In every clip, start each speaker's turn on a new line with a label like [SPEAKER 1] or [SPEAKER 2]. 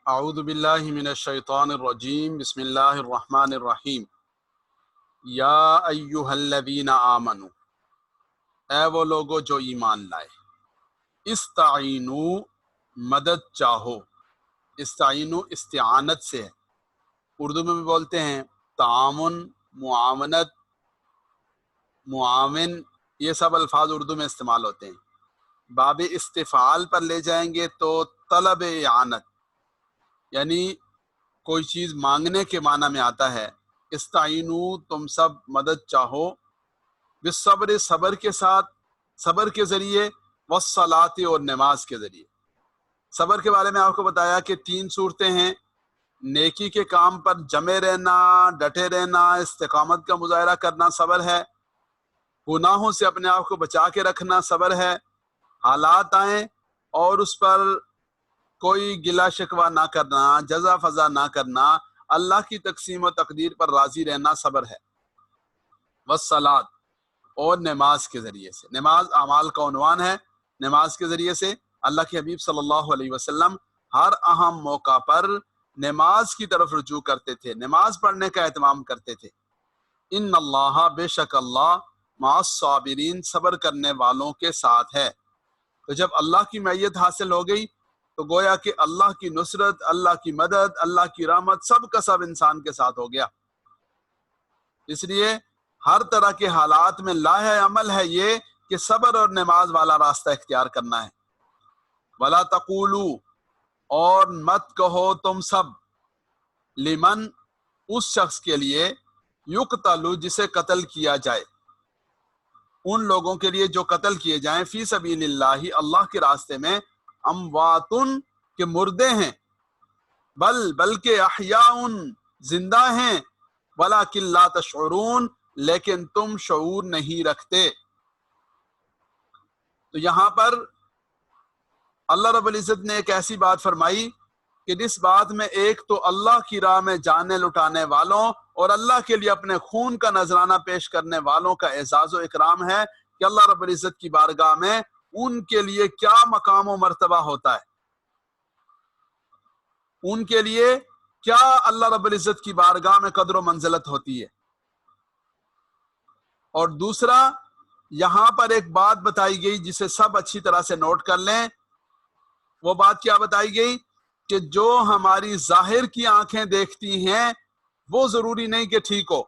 [SPEAKER 1] اعوذ باللہ من الشیطان الرجیم بسم اللہ الرحمن الرحیم یا ایہا الذین آمنوا، اے وہ لوگو جو ایمان لائے، استعینو مدد چاہو، استعینو استعانت سے ہے، اردو میں بھی بولتے ہیں تعاون، معاونت، معاون، یہ سب الفاظ اردو میں استعمال ہوتے ہیں۔ باب استفعال پر لے جائیں گے تو طلب اعانت، یعنی کوئی چیز مانگنے کے معنی میں آتا ہے۔ استعینو تم سب مدد چاہو، بالصبر صبر کے ساتھ، صبر کے ذریعے، والصلاۃ اور نماز کے ذریعے۔ صبر کے بارے میں آپ کو بتایا کہ 3 صورتیں ہیں، نیکی کے کام پر جمے رہنا، ڈٹے رہنا، استقامت کا مظاہرہ کرنا صبر ہے، گناہوں سے اپنے آپ کو بچا کے رکھنا صبر ہے، حالات آئیں اور اس پر کوئی گلہ شکوہ نہ کرنا، جزا فضا نہ کرنا، اللہ کی تقسیم و تقدیر پر راضی رہنا صبر ہے۔ والصلاۃ اور نماز کے ذریعے سے، نماز اعمال کا عنوان ہے، نماز کے ذریعے سے اللہ کے حبیب صلی اللہ علیہ وسلم ہر اہم موقع پر نماز کی طرف رجوع کرتے تھے، نماز پڑھنے کا اہتمام کرتے تھے۔ ان اللہ بے شک اللہ مع الصابرین صبر کرنے والوں کے ساتھ ہے۔ تو جب اللہ کی معیت حاصل ہو گئی تو گویا کہ اللہ کی نصرت، اللہ کی مدد، اللہ کی رحمت سب کا سب انسان کے ساتھ ہو گیا۔ اس لیے ہر طرح کے حالات میں لاہ عمل ہے یہ کہ صبر اور نماز والا راستہ اختیار کرنا ہے۔ وَلَا تَقُولُوا، اور مت کہو تم سب، لمن اس شخص کے لیے، یقتل جسے قتل کیا جائے، ان لوگوں کے لیے جو قتل کیے جائیں، فی سبیل اللہ اللہ کے راستے میں، امواتن کے مردے ہیں، بلکہ احیاء زندہ ہیں، ولکن لا تشعرون لیکن تم شعور نہیں رکھتے۔ تو یہاں پر اللہ رب العزت نے ایک ایسی بات فرمائی کہ جس بات میں ایک تو اللہ کی راہ میں جانیں لٹانے والوں اور اللہ کے لیے اپنے خون کا نذرانہ پیش کرنے والوں کا اعزاز و اکرام ہے کہ اللہ رب العزت کی بارگاہ میں ان کے لیے کیا مقام و مرتبہ ہوتا ہے، ان کے لیے کیا اللہ رب العزت کی بارگاہ میں قدر و منزلت ہوتی ہے۔ اور دوسرا، یہاں پر ایک بات بتائی گئی جسے سب اچھی طرح سے نوٹ کر لیں۔ وہ بات کیا بتائی گئی کہ جو ہماری ظاہر کی آنکھیں دیکھتی ہیں وہ ضروری نہیں کہ ٹھیک ہو،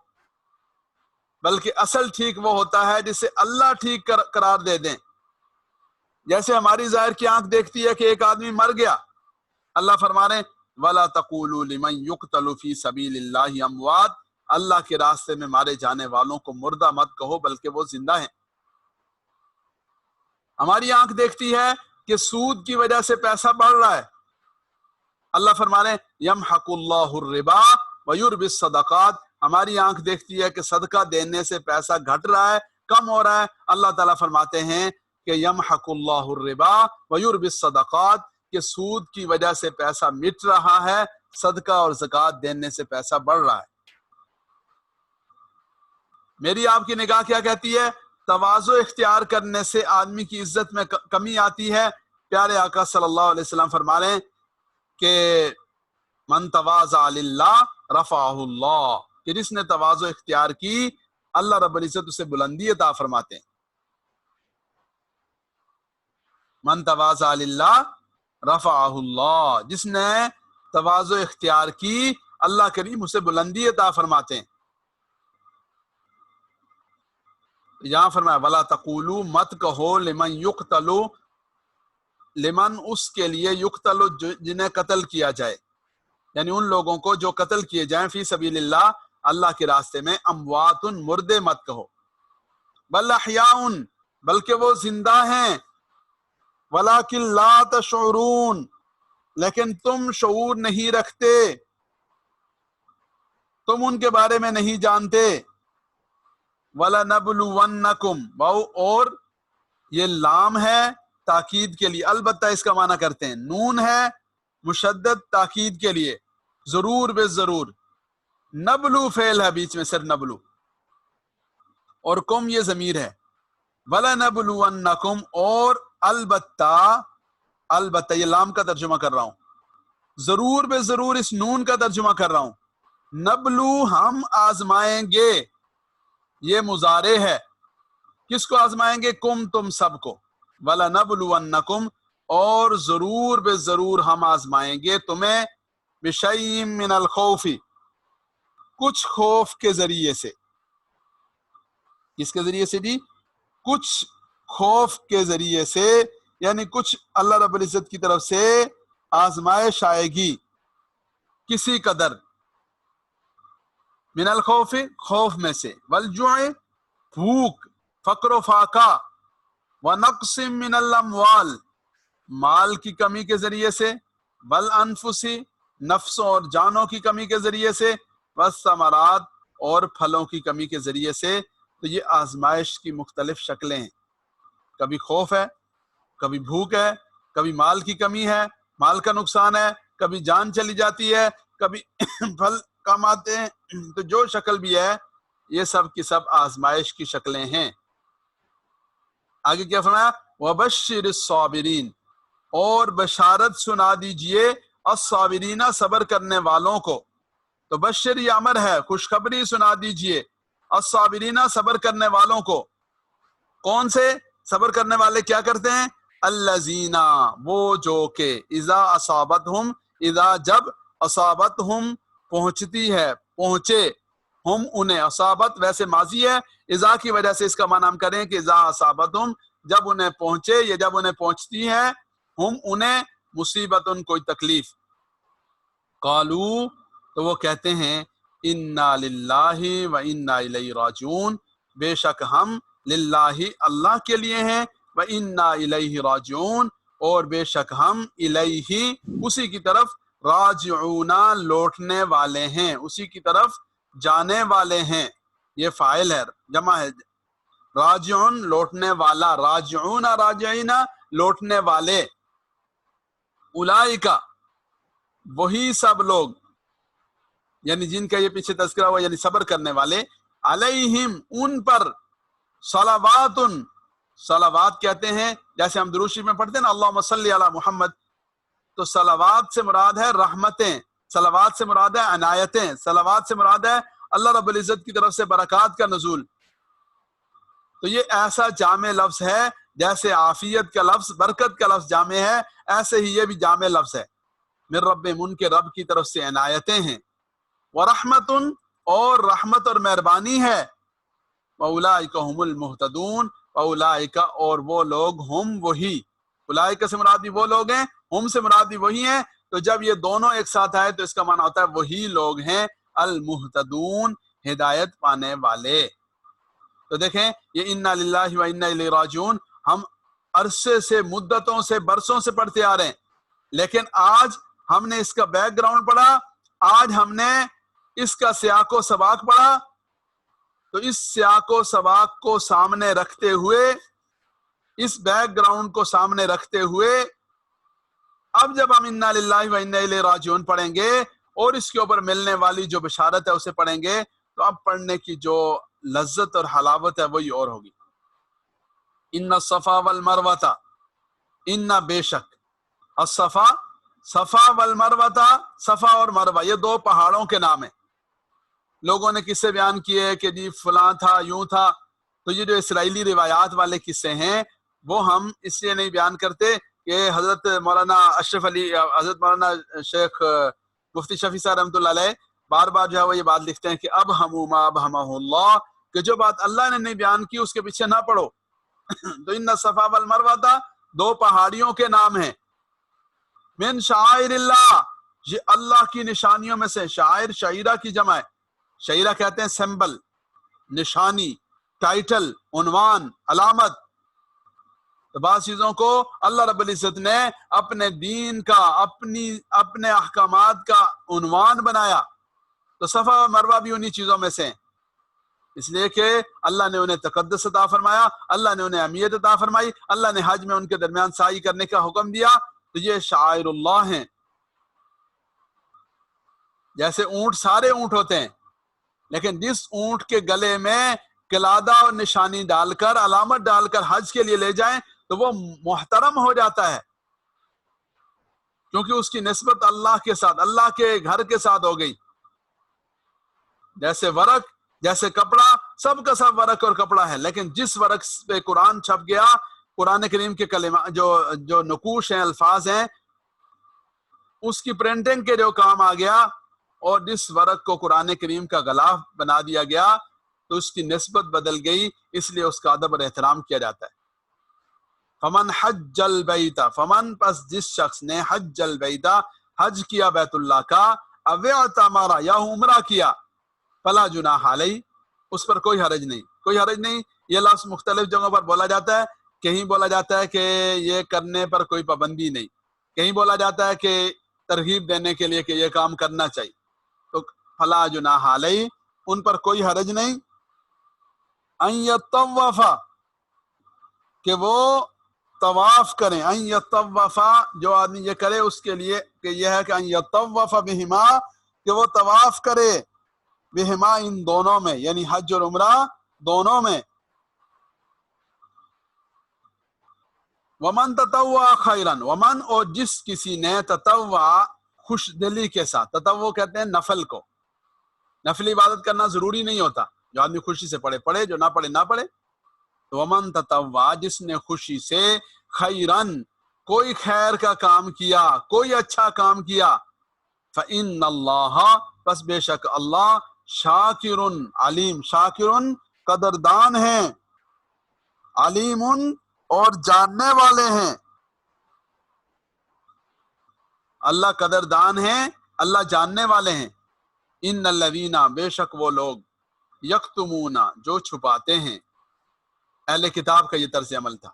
[SPEAKER 1] بلکہ اصل ٹھیک وہ ہوتا ہے جسے اللہ ٹھیک قرار دے دیں۔ جیسے ہماری ظاہر کی آنکھ دیکھتی ہے کہ ایک آدمی مر گیا، اللہ فرما رہے ہیں وَلَا تَقُولُوا لِمَن يُقْتَلُ فِي سَبِيلِ اللَّهِ أَمْوَاتٌ، اللہ کے راستے میں مارے جانے والوں کو مردہ مت کہو بلکہ وہ زندہ ہیں۔ ہماری آنکھ دیکھتی ہے کہ سود کی وجہ سے پیسہ بڑھ رہا ہے، اللہ فرما رہے ہیں یمحق اللہ الربا ویربی الصدقات، ہماری آنکھ دیکھتی ہے کہ صدقہ دینے سے پیسہ گھٹ رہا ہے، کم ہو رہا ہے، اللہ تعالیٰ فرماتے ہیں کہ یمحق اللہ الربا ویربی الصدقات، کہ سود کی وجہ سے پیسہ مٹ رہا ہے، صدقہ اور زکوٰۃ دینے سے پیسہ بڑھ رہا ہے۔ میری آپ کی نگاہ کیا کہتی ہے؟ تواضع اختیار کرنے سے آدمی کی عزت میں کمی آتی ہے۔ پیارے آقا صلی اللہ علیہ وسلم فرما رہے ہیں کہ من تواضع للہ رفعہ اللہ، کہ جس نے تواضع اختیار کی اللہ رب العزت اسے بلندی عطا فرماتے ہیں۔ من تواضع للہ رفعہ اللہ، جس نے تواضع اختیار کی اللہ کریم اسے بلندی عطا فرماتے ہیں۔ یہاں فرمایا وَلَا تَقُولُوا، مت کہو، لمن یقتل، لمن اس کے لیے، یقتل جنہیں قتل کیا جائے، یعنی ان لوگوں کو جو قتل کیے جائیں، فی سبیل اللہ اللہ کے راستے میں، اموات مردے مت کہو، بل احیاء بلکہ وہ زندہ ہیں، ولکن لا تشعرون لیکن تم شعور نہیں رکھتے، تم ان کے بارے میں نہیں جانتے۔ وَلَنَبْلُوَنَّكُمْ، اور یہ لام ہے تاکید کے لیے، البتہ اس کا معنی کرتے ہیں، نون ہے مشدد تاکید کے لیے، ضرور بے ضرور، نبلو فعل ہے بیچ میں، صرف نبلو، اور کم یہ ضمیر ہے، وَلَنَبْلُوَنَّكُمْ، اور البتہ، البتہ یہ لام کا ترجمہ کر رہا ہوں، ضرور بے ضرور اس نون کا ترجمہ کر رہا ہوں. نبلو ہم آزمائیں گے، یہ مضارع ہے. کس کو آزمائیں گے؟ کم تم سب کو. وَلَنَبْلُوَنَّكُمْ اور ضرور بے ضرور ہم آزمائیں گے تمہیں بِشَيْءٍ مِّنَ الْخَوْفِ کچھ خوف کے ذریعے سے. کس کے ذریعے سے جی؟ کچھ خوف کے ذریعے سے، یعنی کچھ اللہ رب العزت کی طرف سے آزمائش آئے گی کسی قدر. من الخوف خوف میں سے، والجوع بھوک، فقر و فاقہ، ونقص من الاموال مال کی کمی کے ذریعے سے، والانفس نفسوں اور جانوں کی کمی کے ذریعے سے، والثمرات اور پھلوں کی کمی کے ذریعے سے. تو یہ آزمائش کی مختلف شکلیں ہیں. کبھی خوف ہے، کبھی بھوک ہے، کبھی مال کی کمی ہے، مال کا نقصان ہے، کبھی جان چلی جاتی ہے، کبھی پھل کم آتے ہیں. تو جو شکل بھی ہے یہ سب کی سب آزمائش کی شکلیں ہیں. آگے کیا فرمایا؟ وَبَشِّرِ الصَّابِرِينَ اور بشارت سنا دیجئے الصابرین صبر کرنے والوں کو. تو بشر یہ امر ہے، خوشخبری سنا دیجئے الصابرین صبر کرنے والوں کو. کون سے صبر کرنے والے کیا کرتے ہیں؟ الذین وہ جو کہ اذا اصابتہم اذا جب اصابتہم پہنچتی ہے پہنچے ہم انہیں. اصابت ویسے ماضی ہے، اذا کی وجہ سے اس کا معنی ہم کریں کہ اذا اصابتہم جب انہیں پہنچے یا جب انہیں پہنچتی ہے ہم انہیں مصیبتن کوئی تکلیف. قالو تو وہ کہتے ہیں انا للہ و انا الیہ راجعون بے شک ہم للہ اللہ کے لیے ہیں، و انا الیہ راجعون اور بے شک ہم الیہ اسی کی طرف راجعون لوٹنے والے ہیں، اسی کی طرف جانے والے ہیں. یہ فاعل ہے، جمع ہے. راجعون لوٹنے والا، راجعون راجعین لوٹنے والے. اولئک وہی سب لوگ یعنی جن کا یہ پیچھے تذکرہ ہوا، یعنی صبر کرنے والے. علیہم ان پر صلوات، صلوات کہتے ہیں جیسے ہم درود شریف میں پڑھتے ہیں نا اللہم صلی علی محمد، تو صلوات سے مراد ہے رحمتیں، صلوات سے مراد ہے عنایتیں، صلوات سے مراد ہے اللہ رب العزت کی طرف سے برکات کا نزول. تو یہ ایسا جامع لفظ ہے جیسے عافیت کا لفظ برکت کا لفظ جامع ہے، ایسے ہی یہ بھی جامع لفظ ہے. من رب ان کے رب کی طرف سے عنایتیں ہیں. ورحمت اور رحمت اور مہربانی ہے. واولئک هم المہتدون واولئک اور وہ لوگ ہم وہی. اولئک سے مراد بھی وہ لوگ ہیں، ہم سے مراد بھی وہی ہیں. تو جب یہ دونوں ایک ساتھ آئے تو اس کا معنی ہوتا ہے وہی لوگ ہیں المہتدون ہدایت پانے والے. تو دیکھیں یہ انا للہ و انا الیہ راجعون ہم عرصے سے مدتوں سے برسوں سے پڑھتے آ رہے ہیں، لیکن آج ہم نے اس کا بیک گراؤنڈ پڑھا، آج ہم نے اس کا سیاق و سباق پڑھا. تو اس سیاق و سباق کو سامنے رکھتے ہوئے، اس بیک گراؤنڈ کو سامنے رکھتے ہوئے اب جب ہم انا للہ و انا الیہ راجعون پڑھیں گے اور اس کے اوپر ملنے والی جو بشارت ہے اسے پڑھیں گے تو اب پڑھنے کی جو لذت اور حلاوت ہے وہی اور ہوگی. ان الصفا والمروہ ان بے شک الصفا صفا والمروہ صفا اور مروہ یہ دو پہاڑوں کے نام ہیں. لوگوں نے قصے بیان کیے کہ جی فلاں تھا یوں تھا. تو یہ جو اسرائیلی روایات والے قصے ہیں وہ ہم اس لیے نہیں بیان کرتے کہ حضرت مولانا اشرف علی، حضرت مولانا شیخ مفتی شفیع صاحب رحمۃ اللہ علیہ بار بار جو ہے وہ یہ بات لکھتے ہیں کہ اب ہموما اب ہمہ اللہ، کہ جو بات اللہ نے نہیں بیان کی اس کے پیچھے نہ پڑھو. تو ان الصفا والمروہ دو پہاڑیوں کے نام ہیں. من شعائر اللہ یہ اللہ کی نشانیوں میں سے. شاعر شعیرہ کی جمع ہے. شعیرہ کہتے ہیں سمبل، نشانی، ٹائٹل، عنوان، علامت. تو بعض چیزوں کو اللہ رب العزت نے اپنے دین کا اپنے احکامات کا عنوان بنایا. تو صفا و مروہ بھی انہی چیزوں میں سے ہیں، اس لیے کہ اللہ نے انہیں تقدس عطا فرمایا، اللہ نے انہیں اہمیت عطا فرمائی، اللہ نے حج میں ان کے درمیان سعی کرنے کا حکم دیا. تو یہ شعائر اللہ ہیں. جیسے اونٹ سارے اونٹ ہوتے ہیں، لیکن جس اونٹ کے گلے میں قلادہ اور نشانی ڈال کر علامت ڈال کر حج کے لیے لے جائیں تو وہ محترم ہو جاتا ہے. کیونکہ اس کی نسبت اللہ کے ساتھ، اللہ کے گھر کے ساتھ ہو گئی. جیسے ورق، جیسے کپڑا، سب کا سب ورق اور کپڑا ہے، لیکن جس ورق پہ قرآن چھپ گیا، قرآن کریم کے کلمات جو نقوش ہیں، الفاظ ہیں، اس کی پرنٹنگ کے جو کام آ گیا، اور جس ورق کو قرآن کریم کا غلاف بنا دیا گیا تو اس کی نسبت بدل گئی، اس لیے اس کا ادب اور احترام کیا جاتا ہے. فمن حج البیت، فمن پس جس شخص نے حج البیت حج کیا بیت اللہ کا، او اعتمر یا عمرہ کیا، فلا جناح علیہ، اس پر کوئی حرج نہیں، کوئی حرج نہیں. یہ لفظ مختلف جگہوں پر بولا جاتا ہے. کہیں بولا جاتا ہے کہ یہ کرنے پر کوئی پابندی نہیں، کہیں بولا جاتا ہے کہ ترغیب دینے کے لیے کہ یہ کام کرنا چاہیے. تو فلا جناح علیہ، ان پر کوئی حرج نہیں. ان یطوف، کہ وہ طواف کریں. ان یطوف، جو آدمی یہ کرے اس کے لیے کہ یہ ہے کہ ان یطوف بہما، کہ وہ طواف کرے بہما، ان دونوں میں، یعنی حج اور عمرہ دونوں میں. ومن تطوع خیرا، ومن، اور جس کسی نے تطوع خوش دلی کے ساتھ، تطوع کہتے ہیں نفل کو، نفلی عبادت کرنا ضروری نہیں ہوتا، جو آدمی خوشی سے پڑھے پڑھے، جو نہ پڑھے نہ پڑھے. تو ومن تطوع، جس نے خوشی سے خیرن، کوئی خیر کا کام کیا، کوئی اچھا کام کیا، فإن اللہ، پس بے شک اللہ، شاکر علیم، شاکر قدردان ہیں، علیم اور جاننے والے ہیں. اللہ قدردان ہیں، اللہ جاننے والے ہیں. ان الذین، بے شک وہ لوگ، یکتمون، جو چھپاتے ہیں. اہل کتاب کا یہ طرز عمل تھا.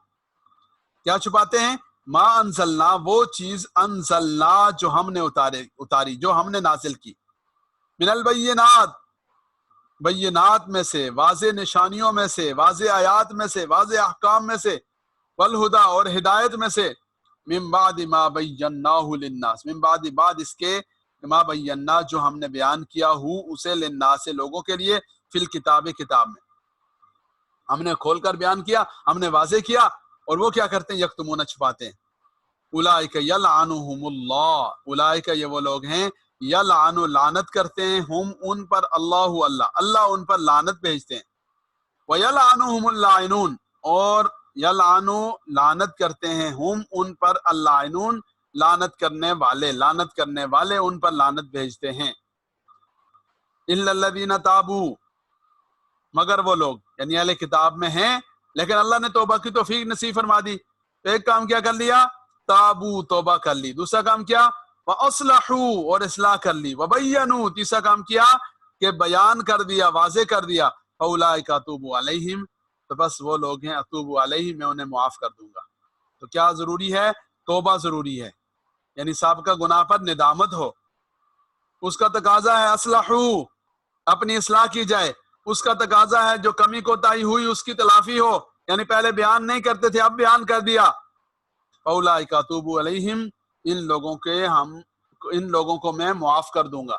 [SPEAKER 1] کیا چھپاتے ہیں؟ ما انزلنا، وہ چیز، انزلنا جو ہم نے اتاری، جو ہم نے نازل کی، من البینات، بینات میں سے، واضح نشانیوں میں سے، واضح آیات میں سے، واضح احکام میں سے، والہدا، اور ہدایت میں سے، من بعد ما بیناہ للناس، من بعد، بعد اس کے، ما بینا جو ہم نے بیان کیا ہو اسے، للناس لوگوں کے لیے، فی الکتاب کتاب میں ہم نے کھول کر بیان کیا، ہم نے واضح کیا، اور وہ کیا کرتے ہیں؟ یکتمون، چھپاتے ہیں. اولئک یلعنہم اللہ، اولئک یہ وہ لوگ ہیں، یلعن، لعنت کرتے ہیں، ہم ان پر، اللہ، اللہ ان پر لعنت بھیجتے ہیں. ویلعنہم اللاعنون، اور یلعن، لعنت کرتے ہیں، ہم ان پر، اللاعنون، لعنت کرنے والے، لعنت کرنے والے ان پر لعنت بھیجتے ہیں. الا الذین تابوا، مگر وہ لوگ، یعنی اہل کتاب میں ہیں لیکن اللہ نے توبہ کی توفیق نصیب فرما دی. تو ایک کام کیا کر لیا؟ تابو، توبہ کر لی. دوسرا کام کیا؟ وَأَصْلَحُوا، اور اصلاح کر لی. وَبَيَّنُوا، تیسرا کام کیا کہ بیان کر دیا، واضح کر دیا. فَأُولَئِكَ أَتُوبُ عَلَيْهِمْ، تو بس وہ لوگ ہیں، اتوب علیہم، میں انہیں معاف کر دوں گا. تو کیا ضروری ہے؟ توبہ ضروری ہے، یعنی سابقہ گناہ پر ندامت ہو. اس کا تقاضا ہے اصلحوا، اپنی اصلاح کی جائے. اس کا تقاضا ہے جو کمی کوتاہی ہوئی اس کی تلافی ہو، یعنی پہلے بیان نہیں کرتے تھے، اب بیان کر دیا. فَأُولَئِكَ أَتُوبُ عَلَيْهِمْ، ان لوگوں کو میں معاف کر دوں گا.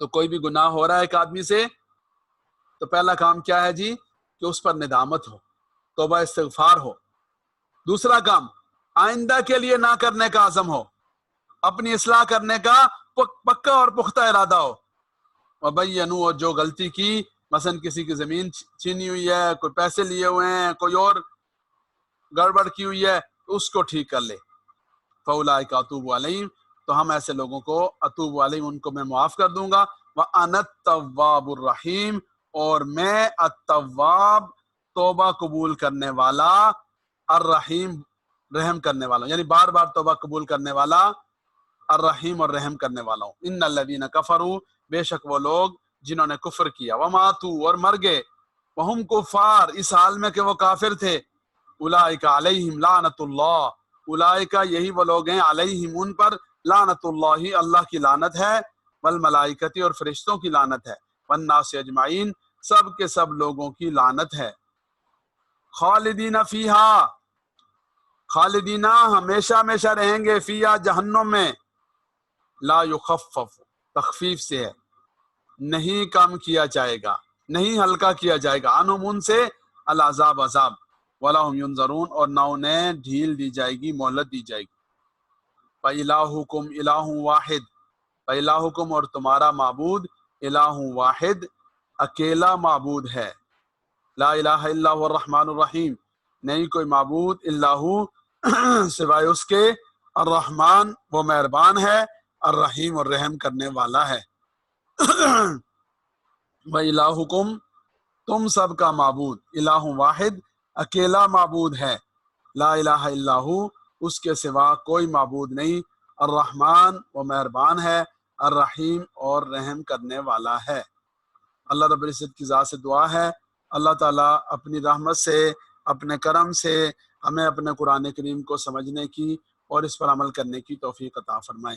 [SPEAKER 1] تو کوئی بھی گناہ ہو رہا ہے ایک آدمی سے، تو پہلا کام کیا ہے جی؟ کہ اس پر ندامت ہو، توبہ استغفار ہو. دوسرا کام، آئندہ کے لیے نہ کرنے کا عزم ہو، اپنی اصلاح کرنے کا پکا اور پختہ ارادہ ہو. وَبَيَّنُوا، اور جو غلطی کی، مثلا کسی کی زمین چھینی ہوئی ہے، کوئی پیسے لیے ہوئے ہیں، کوئی اور گڑبڑ کی ہوئی ہے، تو اس کو ٹھیک کر لے. فَأُولَئِكَ أَتُوبُ عَلَيْهِمْ، تو ہم ایسے لوگوں کو، اتوب علیہم، ان کو میں معاف کر دوں گا. وَأَنَا التَّوَّابُ الرَّحِيمُ، اور میں التواب، توبہ قبول کرنے والا، الرحیم، رحم کرنے والا، یعنی بار بار توبہ قبول کرنے والا، الرحیم، اور رحم کرنے والا ہوں. ان الذین کفروا، بے شک وہ لوگ جنہوں نے کفر کیا، وماتوا، اور مر گئے، وہم کفار، اس حال میں کہ وہ کافر تھے. اولئک علیہم لعنت اللہ، اولئک، یہی وہ لوگ ہیں، علیہم، ان پر، لعنت اللہ، اللہ کی لعنت ہے، والملائکۃ، اور فرشتوں کی لعنت ہے، والناس اجمعین، سب کے سب لوگوں کی لعنت ہے. خالدین فیہا، خالدین، ہمیشہ ہمیشہ رہیں گے، فیہا، جہنم میں. لا یخفف، تخفیف سے ہے، نہیں کم کیا جائے گا، نہیں ہلکا کیا جائے گا، عنہم، ان سے، العذاب، عذاب، ولا ہم ینظرون، اور نہ انہیں ڈھیل دی جائے گی، مہلت دی جائے گی. وَإِلَٰهُكُمْ إِلَٰهٌ واحد، وَإِلَٰهُكُمْ اور تمہارا معبود الہ واحد اکیلا معبود ہے، لا الہ الا هو الرحمن الرحیم، نہیں کوئی معبود الا ہو سوائے اس کے، الرحمن وہ مہربان ہے، الرحیم اور رحم کرنے والا ہے۔ وَإِلَٰهُكُمْ تم سب کا معبود الہ واحد اکیلا معبود ہے، لا الہ الا ہو اس کے سوا کوئی معبود نہیں، الرحمن وہ مہربان ہے، الرحیم اور رحم کرنے والا ہے۔ اللہ رب العزت کی ذات سے دعا ہے اللہ تعالیٰ اپنی رحمت سے، اپنے کرم سے ہمیں اپنے قرآن کریم کو سمجھنے کی اور اس پر عمل کرنے کی توفیق عطا فرمائے۔